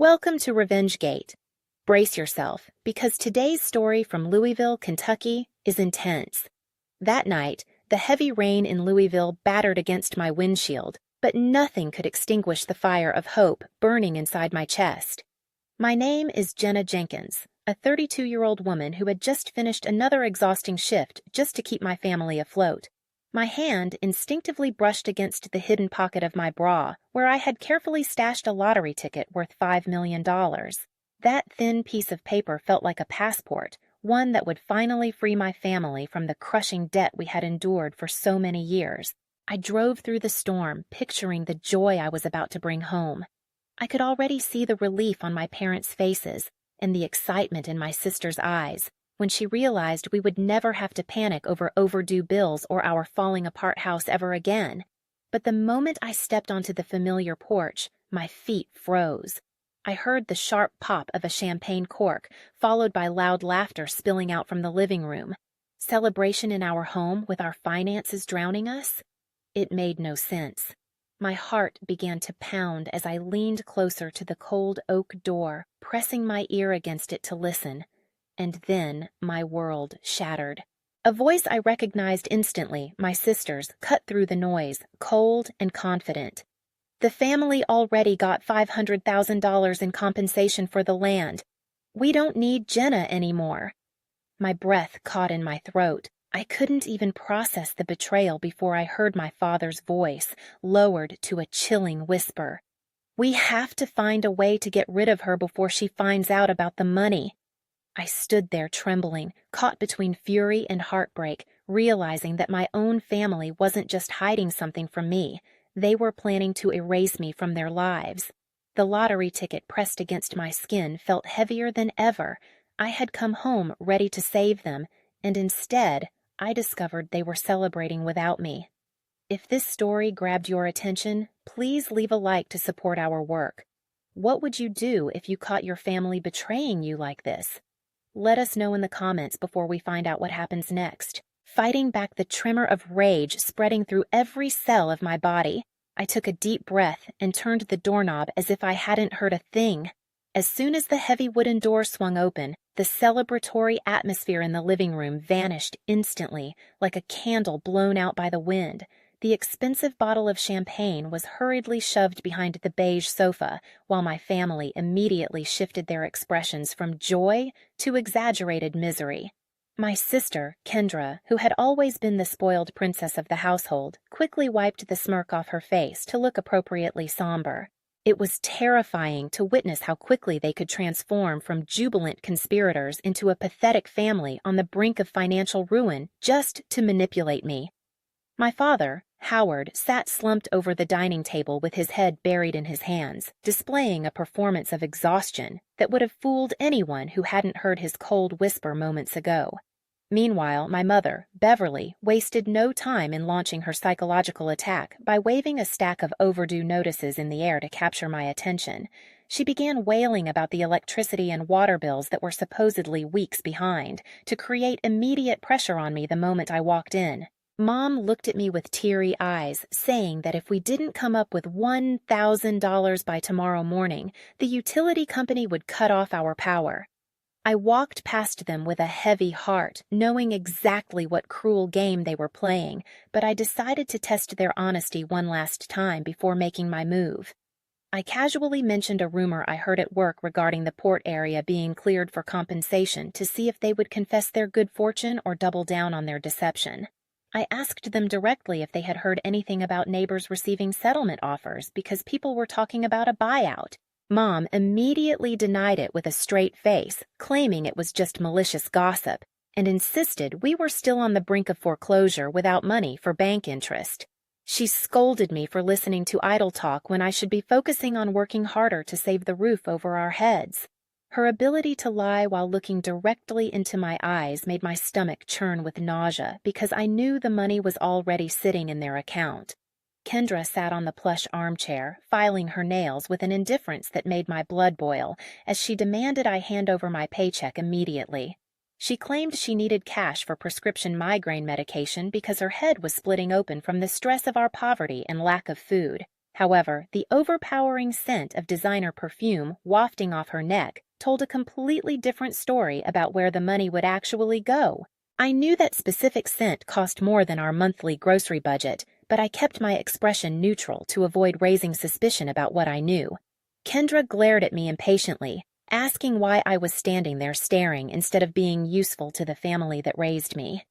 Welcome to Revenge Gate. Brace yourself, because today's story from Louisville, Kentucky, is intense. That night, the heavy rain in Louisville battered against my windshield, but nothing could extinguish the fire of hope burning inside my chest. My name is Jenna Jenkins, a 32-year-old woman who had just finished another exhausting shift just to keep my family afloat. My hand instinctively brushed against the hidden pocket of my bra, where I had carefully stashed a lottery ticket worth $5 million. That thin piece of paper felt like a passport, one that would finally free my family from the crushing debt we had endured for so many years. I drove through the storm, picturing the joy I was about to bring home. I could already see the relief on my parents' faces and the excitement in my sister's eyes when she realized we would never have to panic over overdue bills or our falling-apart house ever again. But the moment I stepped onto the familiar porch, my feet froze. I heard the sharp pop of a champagne cork, followed by loud laughter spilling out from the living room. Celebration in our home with our finances drowning us? It made no sense. My heart began to pound as I leaned closer to the cold oak door, pressing my ear against it to listen. And then my world shattered. A voice I recognized instantly, my sister's, cut through the noise, cold and confident. The family already got $500,000 in compensation for the land. We don't need Jenna anymore. My breath caught in my throat. I couldn't even process the betrayal before I heard my father's voice, lowered to a chilling whisper. We have to find a way to get rid of her before she finds out about the money. I stood there trembling, caught between fury and heartbreak, realizing that my own family wasn't just hiding something from me. They were planning to erase me from their lives. The lottery ticket pressed against my skin felt heavier than ever. I had come home ready to save them, and instead, I discovered they were celebrating without me. If this story grabbed your attention, please leave a like to support our work. What would you do if you caught your family betraying you like this? Let us know in the comments before we find out what happens next. Fighting back the tremor of rage spreading through every cell of my body, I took a deep breath and turned the doorknob as if I hadn't heard a thing. As soon as the heavy wooden door swung open, the celebratory atmosphere in the living room vanished instantly, like a candle blown out by the wind. The expensive bottle of champagne was hurriedly shoved behind the beige sofa, while my family immediately shifted their expressions from joy to exaggerated misery. My sister, Kendra, who had always been the spoiled princess of the household, quickly wiped the smirk off her face to look appropriately somber. It was terrifying to witness how quickly they could transform from jubilant conspirators into a pathetic family on the brink of financial ruin just to manipulate me. My father, Howard, sat slumped over the dining table with his head buried in his hands, displaying a performance of exhaustion that would have fooled anyone who hadn't heard his cold whisper moments ago. Meanwhile, my mother, Beverly, wasted no time in launching her psychological attack by waving a stack of overdue notices in the air to capture my attention. She began wailing about the electricity and water bills that were supposedly weeks behind, to create immediate pressure on me the moment I walked in. Mom looked at me with teary eyes, saying that if we didn't come up with $1,000 by tomorrow morning, the utility company would cut off our power. I walked past them with a heavy heart, knowing exactly what cruel game they were playing, but I decided to test their honesty one last time before making my move. I casually mentioned a rumor I heard at work regarding the port area being cleared for compensation to see if they would confess their good fortune or double down on their deception. I asked them directly if they had heard anything about neighbors receiving settlement offers because people were talking about a buyout. Mom immediately denied it with a straight face, claiming it was just malicious gossip, and insisted we were still on the brink of foreclosure without money for bank interest. She scolded me for listening to idle talk when I should be focusing on working harder to save the roof over our heads. Her ability to lie while looking directly into my eyes made my stomach churn with nausea because I knew the money was already sitting in their account. Kendra sat on the plush armchair, filing her nails with an indifference that made my blood boil as she demanded I hand over my paycheck immediately. She claimed she needed cash for prescription migraine medication because her head was splitting open from the stress of our poverty and lack of food. However, the overpowering scent of designer perfume wafting off her neck told a completely different story about where the money would actually go. I knew that specific scent cost more than our monthly grocery budget, but I kept my expression neutral to avoid raising suspicion about what I knew. Kendra glared at me impatiently, asking why I was standing there staring instead of being useful to the family that raised me.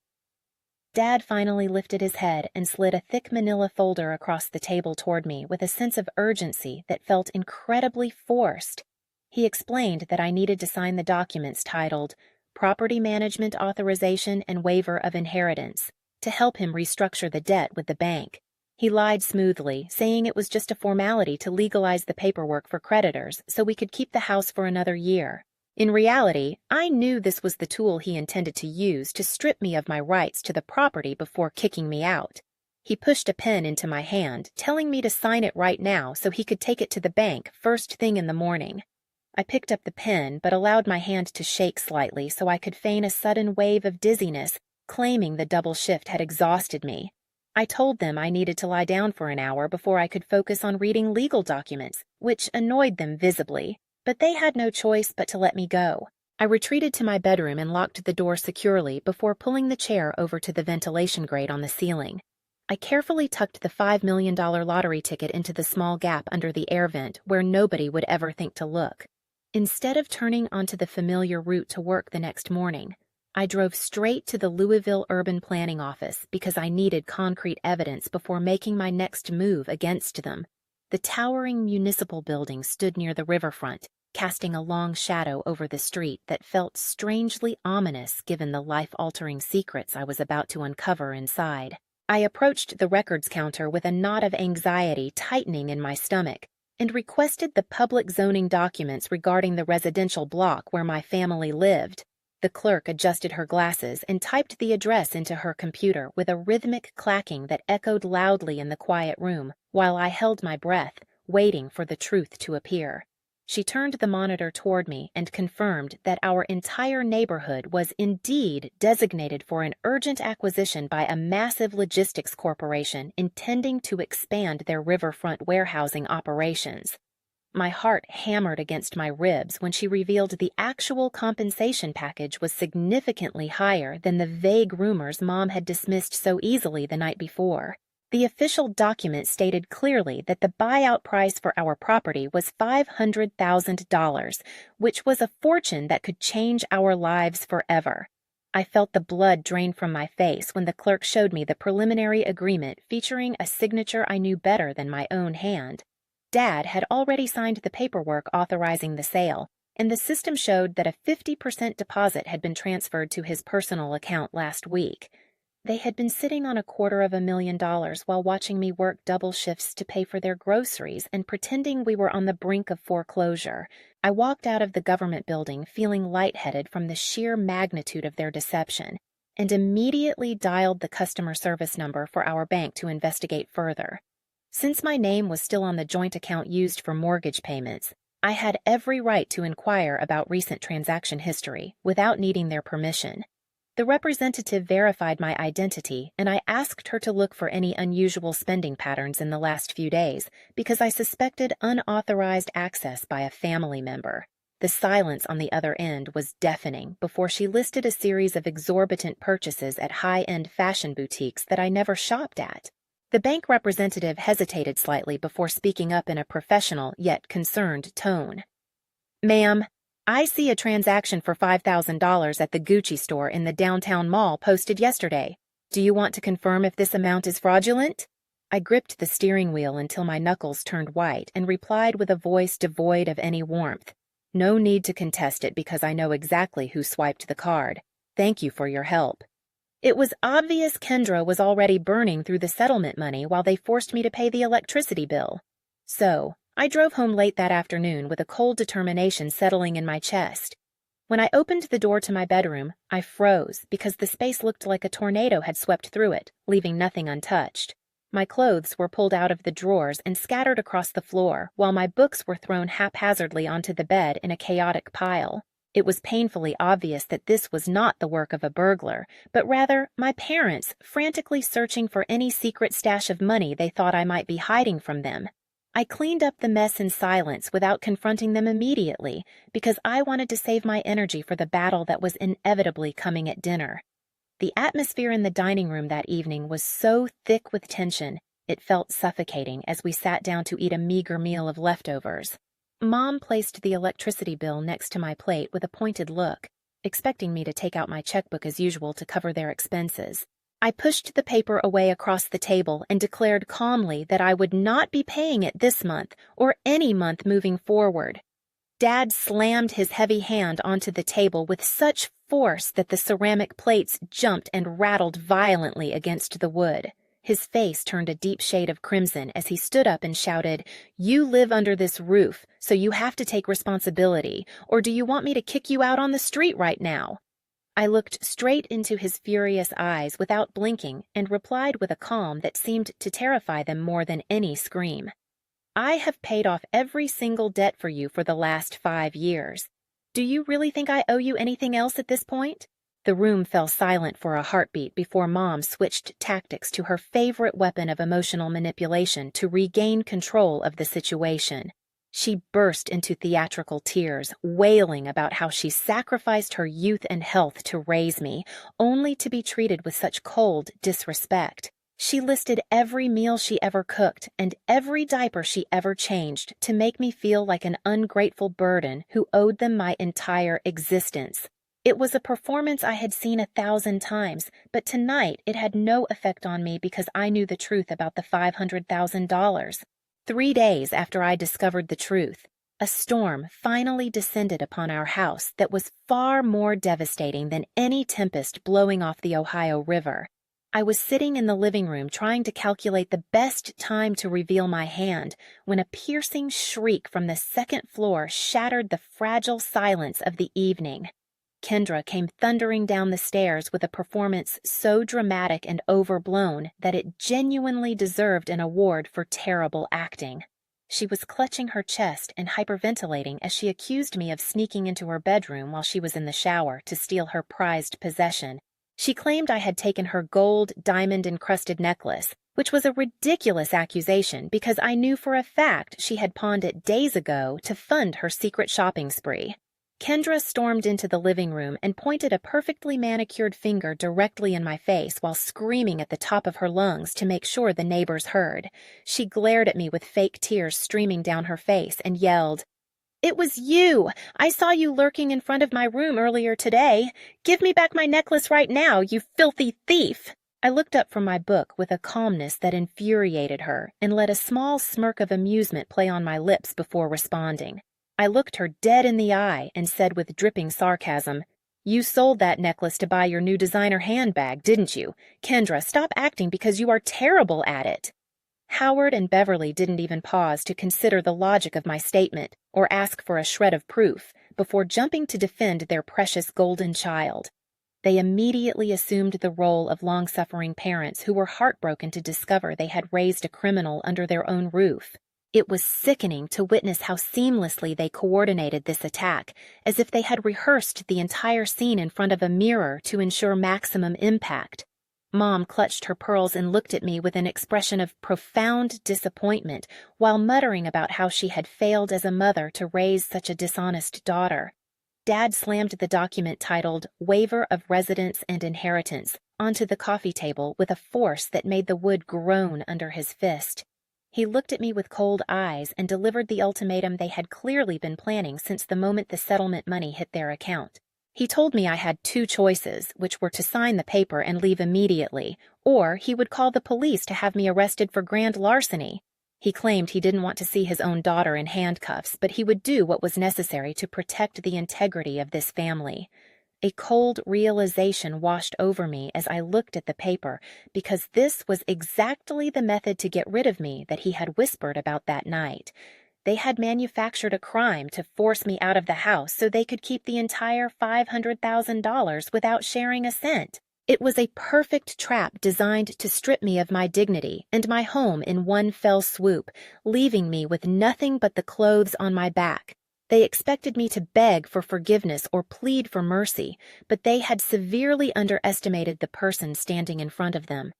Dad finally lifted his head and slid a thick manila folder across the table toward me with a sense of urgency that felt incredibly forced. He explained that I needed to sign the documents titled Property Management Authorization and Waiver of Inheritance to help him restructure the debt with the bank. He lied smoothly, saying it was just a formality to legalize the paperwork for creditors so we could keep the house for another year. In reality, I knew this was the tool he intended to use to strip me of my rights to the property before kicking me out. He pushed a pen into my hand, telling me to sign it right now so he could take it to the bank first thing in the morning. I picked up the pen but allowed my hand to shake slightly so I could feign a sudden wave of dizziness, claiming the double shift had exhausted me. I told them I needed to lie down for an hour before I could focus on reading legal documents, which annoyed them visibly. But they had no choice but to let me go. I retreated to my bedroom and locked the door securely before pulling the chair over to the ventilation grate on the ceiling. I carefully tucked the $5 million lottery ticket into the small gap under the air vent where nobody would ever think to look. Instead of turning onto the familiar route to work the next morning, I drove straight to the Louisville Urban Planning Office because I needed concrete evidence before making my next move against them. The towering municipal building stood near the riverfront, casting a long shadow over the street that felt strangely ominous given the life-altering secrets I was about to uncover inside. I approached the records counter with a knot of anxiety tightening in my stomach and requested the public zoning documents regarding the residential block where my family lived. The clerk adjusted her glasses and typed the address into her computer with a rhythmic clacking that echoed loudly in the quiet room, while I held my breath, waiting for the truth to appear. She turned the monitor toward me and confirmed that our entire neighborhood was indeed designated for an urgent acquisition by a massive logistics corporation intending to expand their riverfront warehousing operations. My heart hammered against my ribs when she revealed the actual compensation package was significantly higher than the vague rumors Mom had dismissed so easily the night before. The official document stated clearly that the buyout price for our property was $500,000, which was a fortune that could change our lives forever. I felt the blood drain from my face when the clerk showed me the preliminary agreement featuring a signature I knew better than my own hand. Dad had already signed the paperwork authorizing the sale, and the system showed that a 50% deposit had been transferred to his personal account last week. They had been sitting on $250,000 while watching me work double shifts to pay for their groceries and pretending we were on the brink of foreclosure. I walked out of the government building feeling lightheaded from the sheer magnitude of their deception, and immediately dialed the customer service number for our bank to investigate further. Since my name was still on the joint account used for mortgage payments, I had every right to inquire about recent transaction history without needing their permission. The representative verified my identity, and I asked her to look for any unusual spending patterns in the last few days because I suspected unauthorized access by a family member. The silence on the other end was deafening before she listed a series of exorbitant purchases at high-end fashion boutiques that I never shopped at. The bank representative hesitated slightly before speaking up in a professional yet concerned tone. "Ma'am, I see a transaction for $5,000 at the Gucci store in the downtown mall posted yesterday. Do you want to confirm if this amount is fraudulent?" I gripped the steering wheel until my knuckles turned white and replied with a voice devoid of any warmth. "No need to contest it because I know exactly who swiped the card. Thank you for your help." It was obvious Kendra was already burning through the settlement money while they forced me to pay the electricity bill. So, I drove home late that afternoon with a cold determination settling in my chest. When I opened the door to my bedroom, I froze because the space looked like a tornado had swept through it, leaving nothing untouched. My clothes were pulled out of the drawers and scattered across the floor, while my books were thrown haphazardly onto the bed in a chaotic pile. It was painfully obvious that this was not the work of a burglar, but rather my parents frantically searching for any secret stash of money they thought I might be hiding from them. I cleaned up the mess in silence without confronting them immediately because I wanted to save my energy for the battle that was inevitably coming at dinner. The atmosphere in the dining room that evening was so thick with tension, it felt suffocating as we sat down to eat a meager meal of leftovers. Mom placed the electricity bill next to my plate with a pointed look, expecting me to take out my checkbook as usual to cover their expenses. I pushed the paper away across the table and declared calmly that I would not be paying it this month or any month moving forward. Dad slammed his heavy hand onto the table with such force that the ceramic plates jumped and rattled violently against the wood. His face turned a deep shade of crimson as he stood up and shouted, "You live under this roof, so you have to take responsibility, or do you want me to kick you out on the street right now?" I looked straight into his furious eyes without blinking and replied with a calm that seemed to terrify them more than any scream. "I have paid off every single debt for you for the last 5 years. Do you really think I owe you anything else at this point?" The room fell silent for a heartbeat before Mom switched tactics to her favorite weapon of emotional manipulation to regain control of the situation. She burst into theatrical tears, wailing about how she sacrificed her youth and health to raise me, only to be treated with such cold disrespect. She listed every meal she ever cooked and every diaper she ever changed to make me feel like an ungrateful burden who owed them my entire existence. It was a performance I had seen 1,000 times, but tonight it had no effect on me because I knew the truth about the $500,000. 3 days after I discovered the truth, a storm finally descended upon our house that was far more devastating than any tempest blowing off the Ohio River. I was sitting in the living room trying to calculate the best time to reveal my hand when a piercing shriek from the second floor shattered the fragile silence of the evening. Kendra came thundering down the stairs with a performance so dramatic and overblown that it genuinely deserved an award for terrible acting. She was clutching her chest and hyperventilating as she accused me of sneaking into her bedroom while she was in the shower to steal her prized possession. She claimed I had taken her gold, diamond-encrusted necklace, which was a ridiculous accusation because I knew for a fact she had pawned it days ago to fund her secret shopping spree. Kendra stormed into the living room and pointed a perfectly manicured finger directly in my face while screaming at the top of her lungs to make sure the neighbors heard. She glared at me with fake tears streaming down her face and yelled, "It was you! I saw you lurking in front of my room earlier today. Give me back my necklace right now, you filthy thief!" I looked up from my book with a calmness that infuriated her and let a small smirk of amusement play on my lips before responding. I looked her dead in the eye and said with dripping sarcasm, "You sold that necklace to buy your new designer handbag, didn't you? Kendra, stop acting because you are terrible at it." Howard and Beverly didn't even pause to consider the logic of my statement or ask for a shred of proof before jumping to defend their precious golden child. They immediately assumed the role of long-suffering parents who were heartbroken to discover they had raised a criminal under their own roof. It was sickening to witness how seamlessly they coordinated this attack, as if they had rehearsed the entire scene in front of a mirror to ensure maximum impact. Mom clutched her pearls and looked at me with an expression of profound disappointment while muttering about how she had failed as a mother to raise such a dishonest daughter. Dad slammed the document titled Waiver of Residence and Inheritance onto the coffee table with a force that made the wood groan under his fist. He looked at me with cold eyes and delivered the ultimatum they had clearly been planning since the moment the settlement money hit their account. He told me I had 2 choices, which were to sign the paper and leave immediately, or he would call the police to have me arrested for grand larceny. He claimed he didn't want to see his own daughter in handcuffs, but he would do what was necessary to protect the integrity of this family. A cold realization washed over me as I looked at the paper, because this was exactly the method to get rid of me that he had whispered about that night. They had manufactured a crime to force me out of the house so they could keep the entire $500,000 without sharing a cent. It was a perfect trap designed to strip me of my dignity and my home in one fell swoop, leaving me with nothing but the clothes on my back. They expected me to beg for forgiveness or plead for mercy, but they had severely underestimated the person standing in front of them.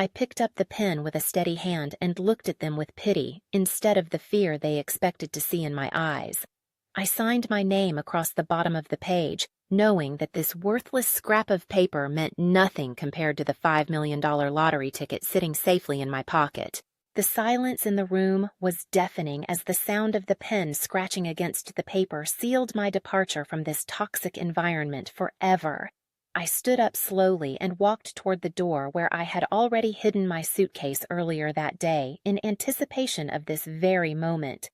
I picked up the pen with a steady hand and looked at them with pity instead of the fear they expected to see in my eyes. I signed my name across the bottom of the page, knowing that this worthless scrap of paper meant nothing compared to the $5 million lottery ticket sitting safely in my pocket. The silence in the room was deafening as the sound of the pen scratching against the paper sealed my departure from this toxic environment forever. I stood up slowly and walked toward the door where I had already hidden my suitcase earlier that day in anticipation of this very moment.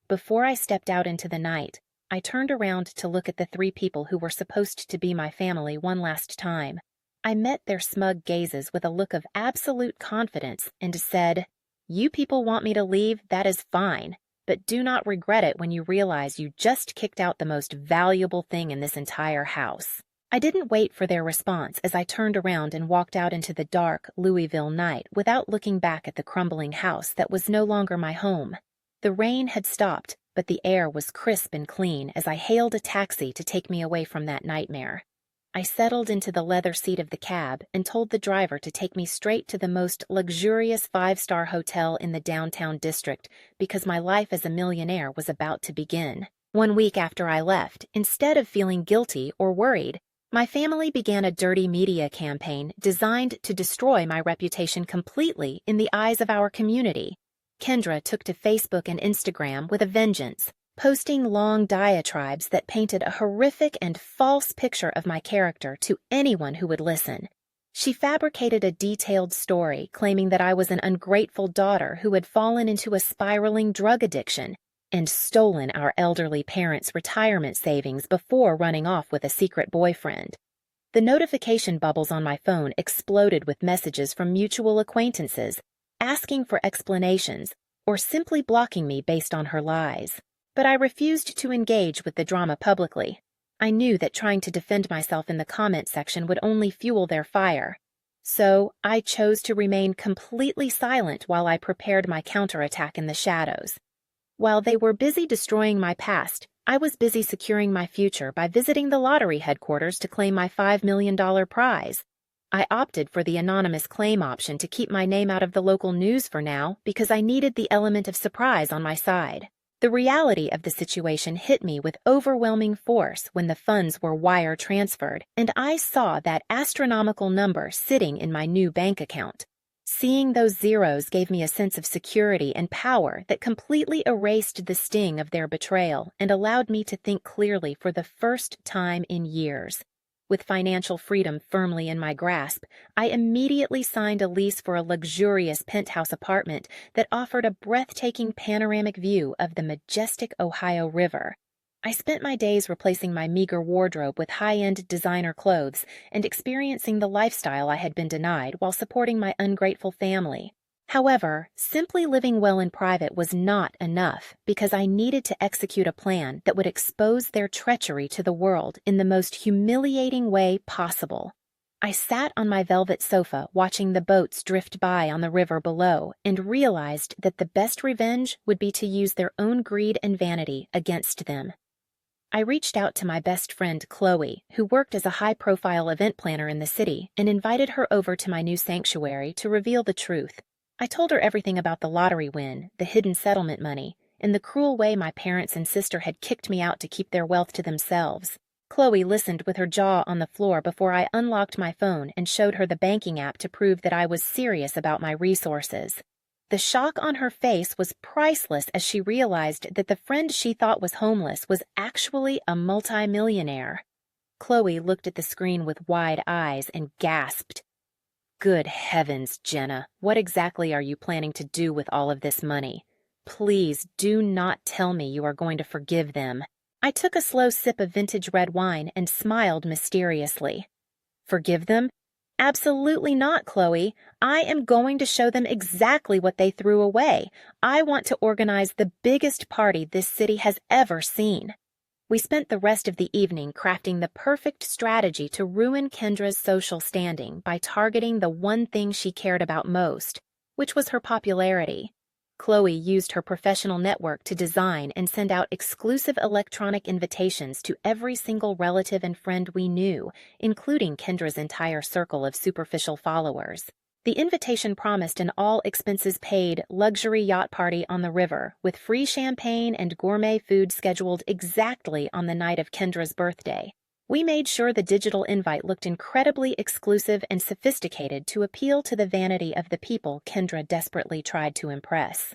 Before I stepped out into the night, I turned around to look at the three people who were supposed to be my family one last time. I met their smug gazes with a look of absolute confidence and said, "You people want me to leave, that is fine, but do not regret it when you realize you just kicked out the most valuable thing in this entire house." I didn't wait for their response as I turned around and walked out into the dark Louisville night without looking back at the crumbling house that was no longer my home. The rain had stopped, but the air was crisp and clean as I hailed a taxi to take me away from that nightmare. I settled into the leather seat of the cab and told the driver to take me straight to the most luxurious 5-star hotel in the downtown district because my life as a millionaire was about to begin. 1 week after I left, instead of feeling guilty or worried, my family began a dirty media campaign designed to destroy my reputation completely in the eyes of our community. Kendra took to Facebook and Instagram with a vengeance, posting long diatribes that painted a horrific and false picture of my character to anyone who would listen. She fabricated a detailed story claiming that I was an ungrateful daughter who had fallen into a spiraling drug addiction and stolen our elderly parents' retirement savings before running off with a secret boyfriend. The notification bubbles on my phone exploded with messages from mutual acquaintances, asking for explanations or simply blocking me based on her lies. But I refused to engage with the drama publicly. I knew that trying to defend myself in the comment section would only fuel their fire. So I chose to remain completely silent while I prepared my counterattack in the shadows. While they were busy destroying my past, I was busy securing my future by visiting the lottery headquarters to claim my $5 million prize. I opted for the anonymous claim option to keep my name out of the local news for now because I needed the element of surprise on my side. The reality of the situation hit me with overwhelming force when the funds were wire transferred and I saw that astronomical number sitting in my new bank account. Seeing those zeros gave me a sense of security and power that completely erased the sting of their betrayal and allowed me to think clearly for the first time in years. With financial freedom firmly in my grasp, I immediately signed a lease for a luxurious penthouse apartment that offered a breathtaking panoramic view of the majestic Ohio River. I spent my days replacing my meager wardrobe with high-end designer clothes and experiencing the lifestyle I had been denied while supporting my ungrateful family. However, simply living well in private was not enough because I needed to execute a plan that would expose their treachery to the world in the most humiliating way possible. I sat on my velvet sofa watching the boats drift by on the river below and realized that the best revenge would be to use their own greed and vanity against them. I reached out to my best friend Chloe, who worked as a high-profile event planner in the city, and invited her over to my new sanctuary to reveal the truth. I told her everything about the lottery win, the hidden settlement money, and the cruel way my parents and sister had kicked me out to keep their wealth to themselves. Chloe listened with her jaw on the floor before I unlocked my phone and showed her the banking app to prove that I was serious about my resources. The shock on her face was priceless as she realized that the friend she thought was homeless was actually a multimillionaire. Chloe looked at the screen with wide eyes and gasped. "Good heavens, Jenna, what exactly are you planning to do with all of this money? Please do not tell me you are going to forgive them." I took a slow sip of vintage red wine and smiled mysteriously. "Forgive them? Absolutely not, Chloe. I am going to show them exactly what they threw away. I want to organize the biggest party this city has ever seen." We spent the rest of the evening crafting the perfect strategy to ruin Kendra's social standing by targeting the one thing she cared about most, which was her popularity. Chloe used her professional network to design and send out exclusive electronic invitations to every single relative and friend we knew, including Kendra's entire circle of superficial followers. The invitation promised an all-expenses-paid luxury yacht party on the river, with free champagne and gourmet food scheduled exactly on the night of Kendra's birthday. We made sure the digital invite looked incredibly exclusive and sophisticated to appeal to the vanity of the people Kendra desperately tried to impress.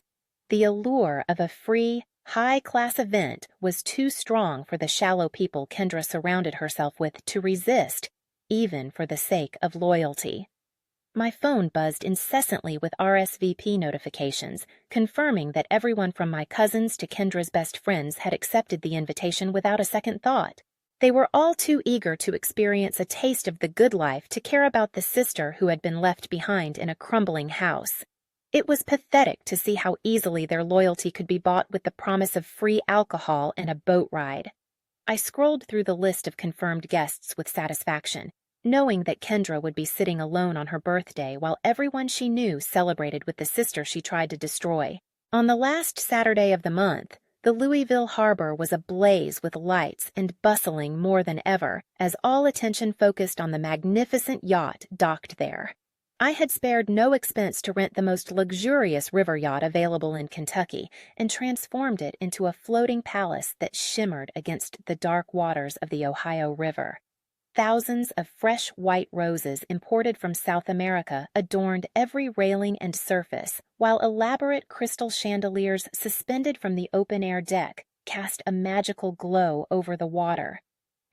The allure of a free, high-class event was too strong for the shallow people Kendra surrounded herself with to resist, even for the sake of loyalty. My phone buzzed incessantly with RSVP notifications, confirming that everyone from my cousins to Kendra's best friends had accepted the invitation without a second thought. They were all too eager to experience a taste of the good life to care about the sister who had been left behind in a crumbling house. It was pathetic to see how easily their loyalty could be bought with the promise of free alcohol and a boat ride. I scrolled through the list of confirmed guests with satisfaction, knowing that Kendra would be sitting alone on her birthday while everyone she knew celebrated with the sister she tried to destroy. On the last Saturday of the month, the Louisville harbor was ablaze with lights and bustling more than ever as all attention focused on the magnificent yacht docked there. I had spared no expense to rent the most luxurious river yacht available in Kentucky and transformed it into a floating palace that shimmered against the dark waters of the Ohio River. Thousands of fresh white roses imported from South America adorned every railing and surface, while elaborate crystal chandeliers suspended from the open-air deck cast a magical glow over the water.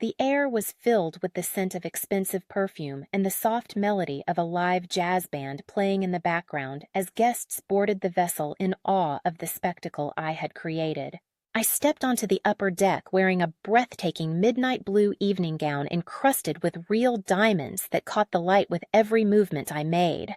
The air was filled with the scent of expensive perfume and the soft melody of a live jazz band playing in the background as guests boarded the vessel in awe of the spectacle I had created. I stepped onto the upper deck wearing a breathtaking midnight blue evening gown encrusted with real diamonds that caught the light with every movement I made.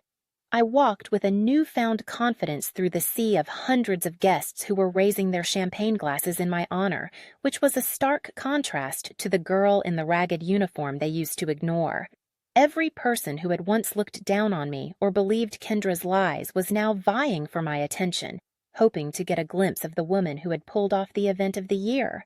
I walked with a newfound confidence through the sea of hundreds of guests who were raising their champagne glasses in my honor, which was a stark contrast to the girl in the ragged uniform they used to ignore. Every person who had once looked down on me or believed Kendra's lies was now vying for my attention, hoping to get a glimpse of the woman who had pulled off the event of the year.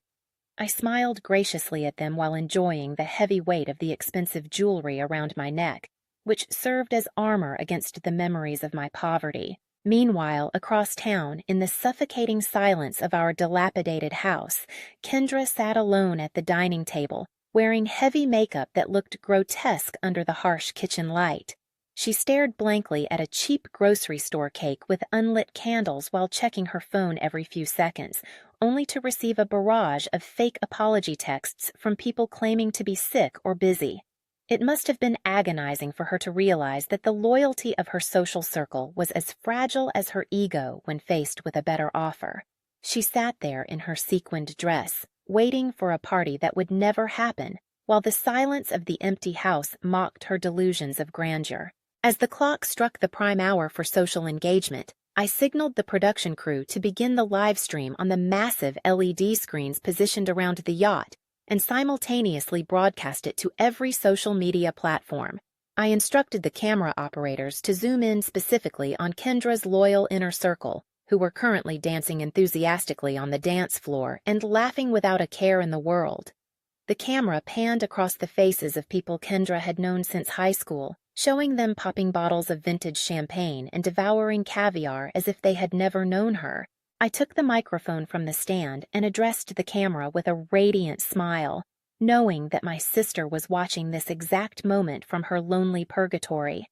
I smiled graciously at them while enjoying the heavy weight of the expensive jewelry around my neck, which served as armor against the memories of my poverty. Meanwhile, across town, in the suffocating silence of our dilapidated house, Kendra sat alone at the dining table, wearing heavy makeup that looked grotesque under the harsh kitchen light. She stared blankly at a cheap grocery store cake with unlit candles while checking her phone every few seconds, only to receive a barrage of fake apology texts from people claiming to be sick or busy. It must have been agonizing for her to realize that the loyalty of her social circle was as fragile as her ego when faced with a better offer. She sat there in her sequined dress, waiting for a party that would never happen, while the silence of the empty house mocked her delusions of grandeur. As the clock struck the prime hour for social engagement, I signaled the production crew to begin the live stream on the massive LED screens positioned around the yacht and simultaneously broadcast it to every social media platform. I instructed the camera operators to zoom in specifically on Kendra's loyal inner circle, who were currently dancing enthusiastically on the dance floor and laughing without a care in the world. The camera panned across the faces of people Kendra had known since high school, showing them popping bottles of vintage champagne and devouring caviar as if they had never known her. I took the microphone from the stand and addressed the camera with a radiant smile, knowing that my sister was watching this exact moment from her lonely purgatory.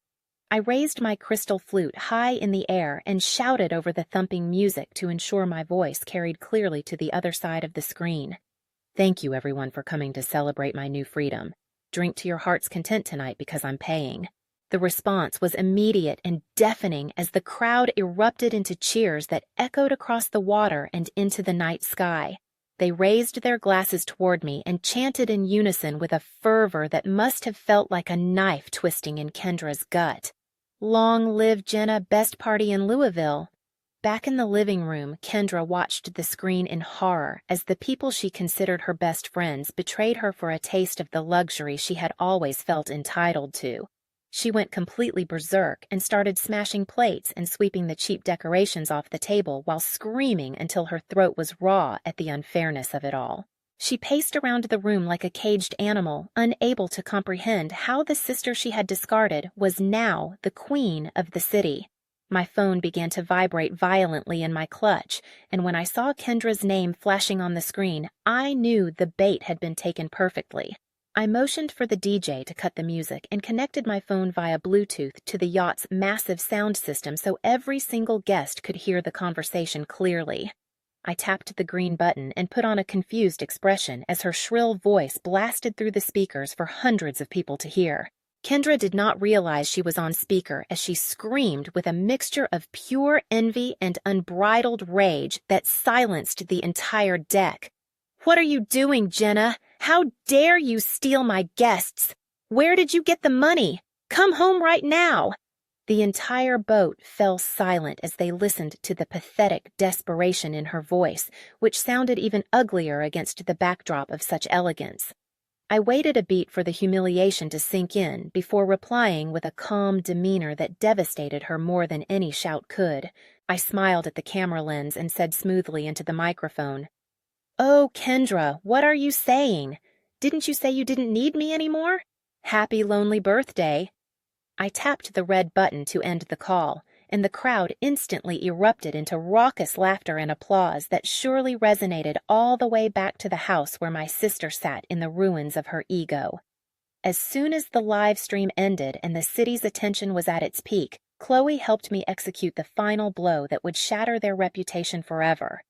I raised my crystal flute high in the air and shouted over the thumping music to ensure my voice carried clearly to the other side of the screen. Thank you, everyone, for coming to celebrate my new freedom. Drink to your heart's content tonight because I'm paying. The response was immediate and deafening as the crowd erupted into cheers that echoed across the water and into the night sky. They raised their glasses toward me and chanted in unison with a fervor that must have felt like a knife twisting in Kendra's gut. Long live Jenna, best party in Louisville. Back in the living room, Kendra watched the screen in horror as the people she considered her best friends betrayed her for a taste of the luxury she had always felt entitled to. She went completely berserk and started smashing plates and sweeping the cheap decorations off the table while screaming until her throat was raw at the unfairness of it all. She paced around the room like a caged animal, unable to comprehend how the sister she had discarded was now the queen of the city. My phone began to vibrate violently in my clutch, and when I saw Kendra's name flashing on the screen, I knew the bait had been taken perfectly. I motioned for the DJ to cut the music and connected my phone via Bluetooth to the yacht's massive sound system so every single guest could hear the conversation clearly. I tapped the green button and put on a confused expression as her shrill voice blasted through the speakers for hundreds of people to hear. Kendra did not realize she was on speaker as she screamed with a mixture of pure envy and unbridled rage that silenced the entire deck. "What are you doing, Jenna? How dare you steal my guests? Where did you get the money? Come home right now!" The entire boat fell silent as they listened to the pathetic desperation in her voice, which sounded even uglier against the backdrop of such elegance. I waited a beat for the humiliation to sink in before replying with a calm demeanor that devastated her more than any shout could. I smiled at the camera lens and said smoothly into the microphone, "Oh, Kendra, what are you saying? Didn't you say you didn't need me anymore? Happy lonely birthday." I tapped the red button to end the call, and the crowd instantly erupted into raucous laughter and applause that surely resonated all the way back to the house where my sister sat in the ruins of her ego. As soon as the live stream ended and the city's attention was at its peak, Chloe helped me execute the final blow that would shatter their reputation forever.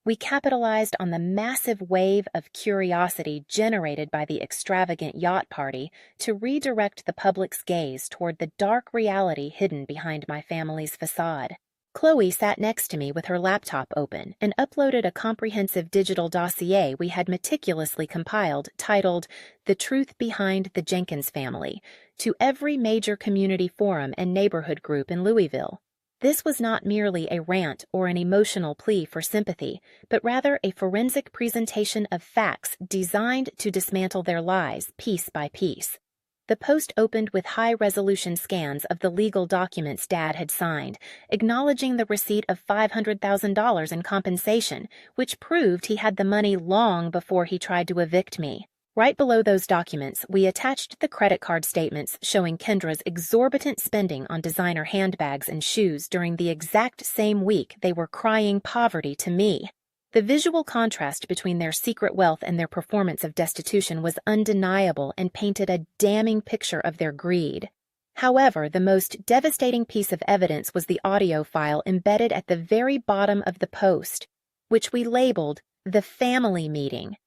We capitalized on the massive wave of curiosity generated by the extravagant yacht party to redirect the public's gaze toward the dark reality hidden behind my family's facade. Chloe sat next to me with her laptop open and uploaded a comprehensive digital dossier we had meticulously compiled titled "The Truth Behind the Jenkins Family" to every major community forum and neighborhood group in Louisville. This was not merely a rant or an emotional plea for sympathy, but rather a forensic presentation of facts designed to dismantle their lies piece by piece. The post opened with high-resolution scans of the legal documents Dad had signed, acknowledging the receipt of $500,000 in compensation, which proved he had the money long before he tried to evict me. Right below those documents, we attached the credit card statements showing Kendra's exorbitant spending on designer handbags and shoes during the exact same week they were crying poverty to me. The visual contrast between their secret wealth and their performance of destitution was undeniable and painted a damning picture of their greed. However, the most devastating piece of evidence was the audio file embedded at the very bottom of the post, which we labeled the family meeting.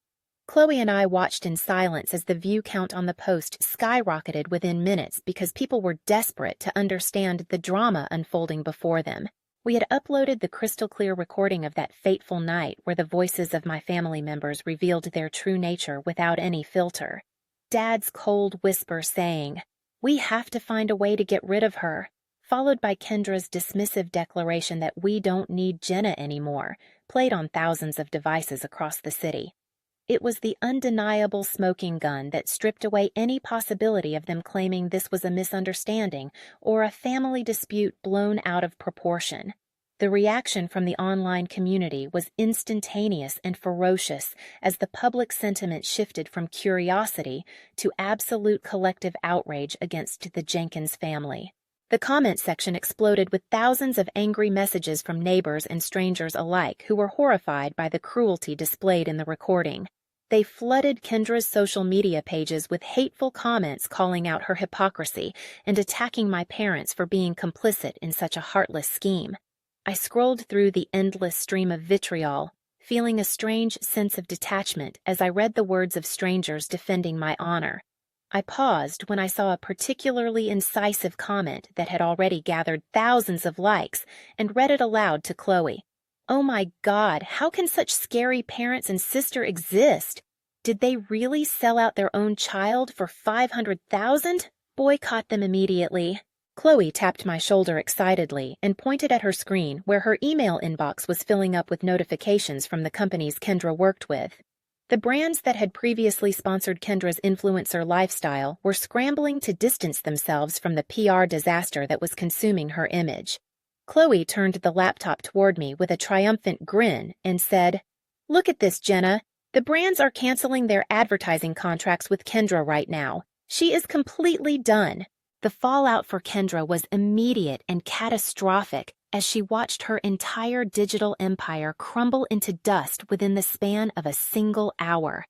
Chloe and I watched in silence as the view count on the post skyrocketed within minutes because people were desperate to understand the drama unfolding before them. We had uploaded the crystal-clear recording of that fateful night where the voices of my family members revealed their true nature without any filter. Dad's cold whisper saying, "We have to find a way to get rid of her," followed by Kendra's dismissive declaration that we don't need Jenna anymore, played on thousands of devices across the city. It was the undeniable smoking gun that stripped away any possibility of them claiming this was a misunderstanding or a family dispute blown out of proportion. The reaction from the online community was instantaneous and ferocious as the public sentiment shifted from curiosity to absolute collective outrage against the Jenkins family. The comment section exploded with thousands of angry messages from neighbors and strangers alike who were horrified by the cruelty displayed in the recording. They flooded Kendra's social media pages with hateful comments calling out her hypocrisy and attacking my parents for being complicit in such a heartless scheme. I scrolled through the endless stream of vitriol, feeling a strange sense of detachment as I read the words of strangers defending my honor. I paused when I saw a particularly incisive comment that had already gathered thousands of likes and read it aloud to Chloe. "Oh my God, how can such scary parents and sister exist? Did they really sell out their own child for $500,000? Boycott them immediately." Chloe tapped my shoulder excitedly and pointed at her screen where her email inbox was filling up with notifications from the companies Kendra worked with. The brands that had previously sponsored Kendra's influencer lifestyle were scrambling to distance themselves from the PR disaster that was consuming her image. Chloe turned the laptop toward me with a triumphant grin and said, "Look at this, Jenna. The brands are canceling their advertising contracts with Kendra right now. She is completely done. The fallout for Kendra was immediate and catastrophic as she watched her entire digital empire crumble into dust within the span of a single hour.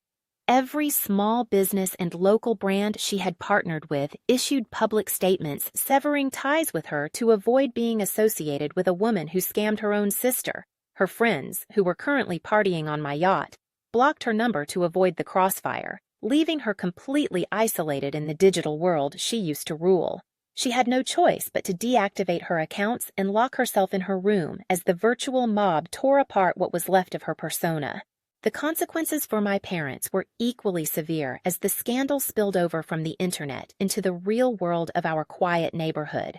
Every small business and local brand she had partnered with issued public statements severing ties with her to avoid being associated with a woman who scammed her own sister. Her friends, who were currently partying on my yacht, blocked her number to avoid the crossfire, leaving her completely isolated in the digital world she used to rule. She had no choice but to deactivate her accounts and lock herself in her room as the virtual mob tore apart what was left of her persona. The consequences for my parents were equally severe as the scandal spilled over from the internet into the real world of our quiet neighborhood.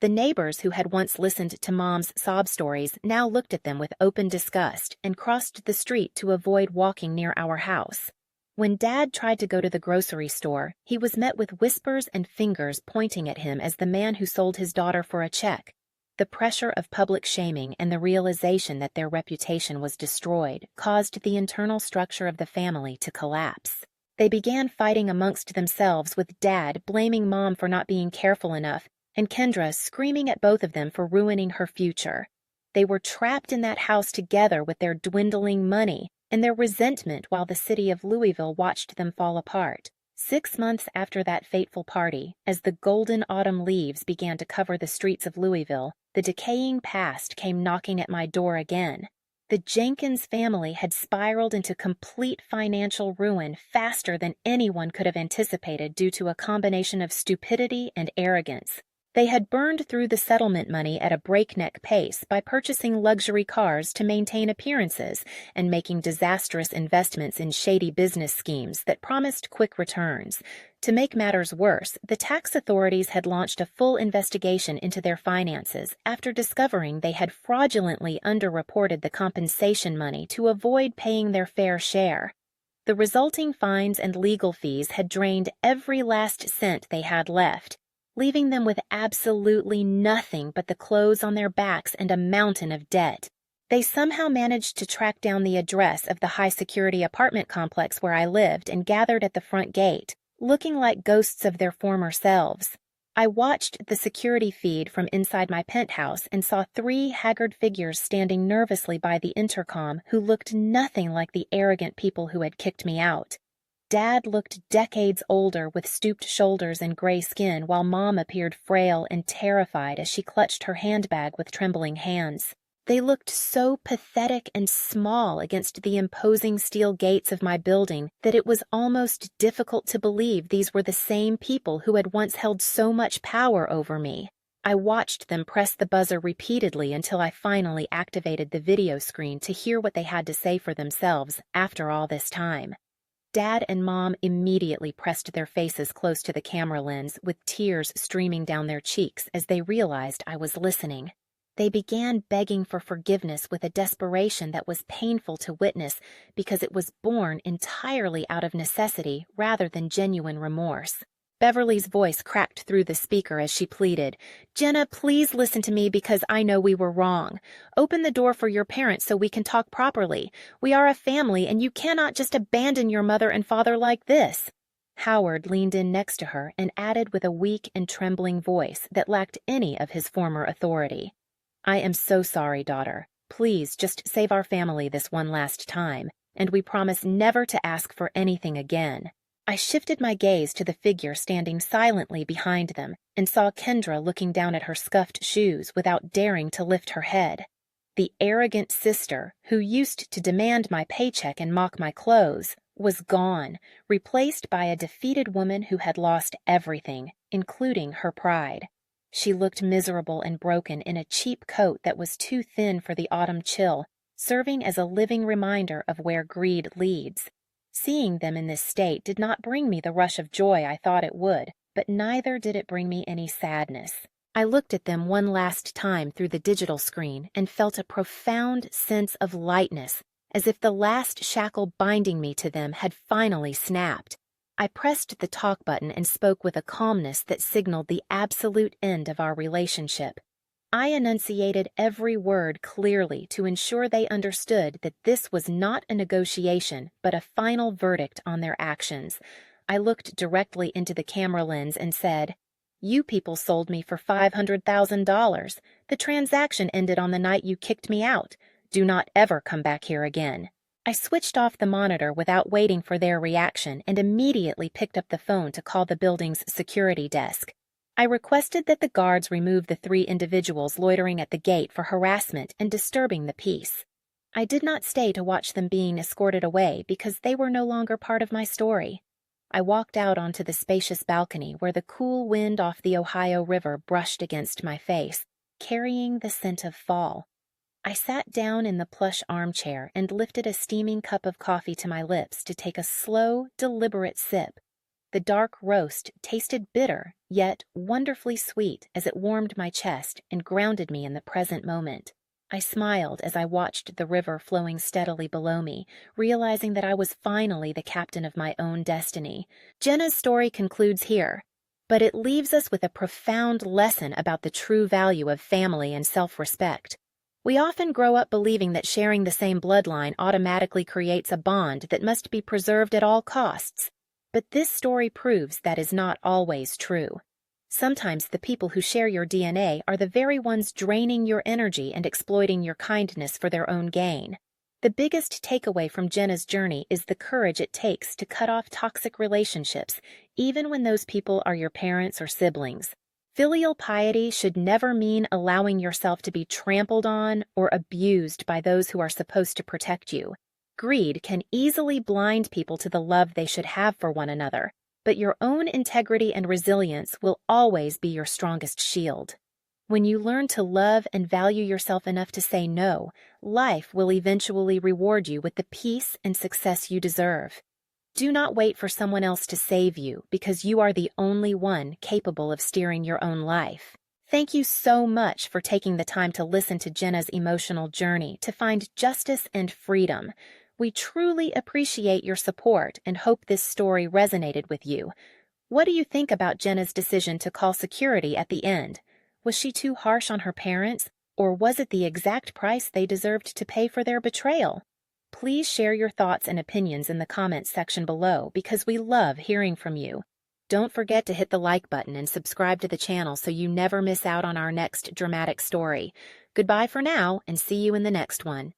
The neighbors who had once listened to Mom's sob stories now looked at them with open disgust and crossed the street to avoid walking near our house. When Dad tried to go to the grocery store, he was met with whispers and fingers pointing at him as the man who sold his daughter for a check. The pressure of public shaming and the realization that their reputation was destroyed caused the internal structure of the family to collapse. They began fighting amongst themselves, with Dad blaming Mom for not being careful enough and Kendra screaming at both of them for ruining her future. They were trapped in that house together with their dwindling money and their resentment while the city of Louisville watched them fall apart. 6 months after that fateful party, as the golden autumn leaves began to cover the streets of Louisville, the decaying past came knocking at my door again. The Jenkins family had spiraled into complete financial ruin faster than anyone could have anticipated due to a combination of stupidity and arrogance. They had burned through the settlement money at a breakneck pace by purchasing luxury cars to maintain appearances and making disastrous investments in shady business schemes that promised quick returns. To make matters worse, the tax authorities had launched a full investigation into their finances after discovering they had fraudulently underreported the compensation money to avoid paying their fair share. The resulting fines and legal fees had drained every last cent they had left, leaving them with absolutely nothing but the clothes on their backs and a mountain of debt. They somehow managed to track down the address of the high-security apartment complex where I lived and gathered at the front gate, looking like ghosts of their former selves. I watched the security feed from inside my penthouse and saw 3 haggard figures standing nervously by the intercom who looked nothing like the arrogant people who had kicked me out. Dad looked decades older with stooped shoulders and gray skin, while Mom appeared frail and terrified as she clutched her handbag with trembling hands. They looked so pathetic and small against the imposing steel gates of my building that it was almost difficult to believe these were the same people who had once held so much power over me. I watched them press the buzzer repeatedly until I finally activated the video screen to hear what they had to say for themselves after all this time. Dad and Mom immediately pressed their faces close to the camera lens, with tears streaming down their cheeks as they realized I was listening. They began begging for forgiveness with a desperation that was painful to witness because it was born entirely out of necessity rather than genuine remorse. Beverly's voice cracked through the speaker as she pleaded, "Jenna, please listen to me because I know we were wrong. Open the door for your parents so we can talk properly. We are a family and you cannot just abandon your mother and father like this." Howard leaned in next to her and added with a weak and trembling voice that lacked any of his former authority, "I am so sorry, daughter. Please just save our family this one last time, and we promise never to ask for anything again." I shifted my gaze to the figure standing silently behind them and saw Kendra looking down at her scuffed shoes without daring to lift her head. The arrogant sister, who used to demand my paycheck and mock my clothes, was gone, replaced by a defeated woman who had lost everything, including her pride. She looked miserable and broken in a cheap coat that was too thin for the autumn chill, serving as a living reminder of where greed leads. Seeing them in this state did not bring me the rush of joy I thought it would, but neither did it bring me any sadness. I looked at them one last time through the digital screen and felt a profound sense of lightness, as if the last shackle binding me to them had finally snapped. I pressed the talk button and spoke with a calmness that signaled the absolute end of our relationship. I enunciated every word clearly to ensure they understood that this was not a negotiation, but a final verdict on their actions. I looked directly into the camera lens and said, "You people sold me for $500,000. The transaction ended on the night you kicked me out. Do not ever come back here again." I switched off the monitor without waiting for their reaction and immediately picked up the phone to call the building's security desk. I requested that the guards remove the 3 individuals loitering at the gate for harassment and disturbing the peace. I did not stay to watch them being escorted away because they were no longer part of my story. I walked out onto the spacious balcony where the cool wind off the Ohio River brushed against my face, carrying the scent of fall. I sat down in the plush armchair and lifted a steaming cup of coffee to my lips to take a slow, deliberate sip. The dark roast tasted bitter, yet wonderfully sweet as it warmed my chest and grounded me in the present moment. I smiled as I watched the river flowing steadily below me, realizing that I was finally the captain of my own destiny. Jenna's story concludes here, but it leaves us with a profound lesson about the true value of family and self-respect. We often grow up believing that sharing the same bloodline automatically creates a bond that must be preserved at all costs. But this story proves that is not always true. Sometimes the people who share your DNA are the very ones draining your energy and exploiting your kindness for their own gain. The biggest takeaway from Jenna's journey is the courage it takes to cut off toxic relationships, even when those people are your parents or siblings. Filial piety should never mean allowing yourself to be trampled on or abused by those who are supposed to protect you. Greed can easily blind people to the love they should have for one another, but your own integrity and resilience will always be your strongest shield. When you learn to love and value yourself enough to say no, life will eventually reward you with the peace and success you deserve. Do not wait for someone else to save you because you are the only one capable of steering your own life. Thank you so much for taking the time to listen to Jenna's emotional journey to find justice and freedom. We truly appreciate your support and hope this story resonated with you. What do you think about Jenna's decision to call security at the end? Was she too harsh on her parents, or was it the exact price they deserved to pay for their betrayal? Please share your thoughts and opinions in the comments section below because we love hearing from you. Don't forget to hit the like button and subscribe to the channel so you never miss out on our next dramatic story. Goodbye for now, and see you in the next one.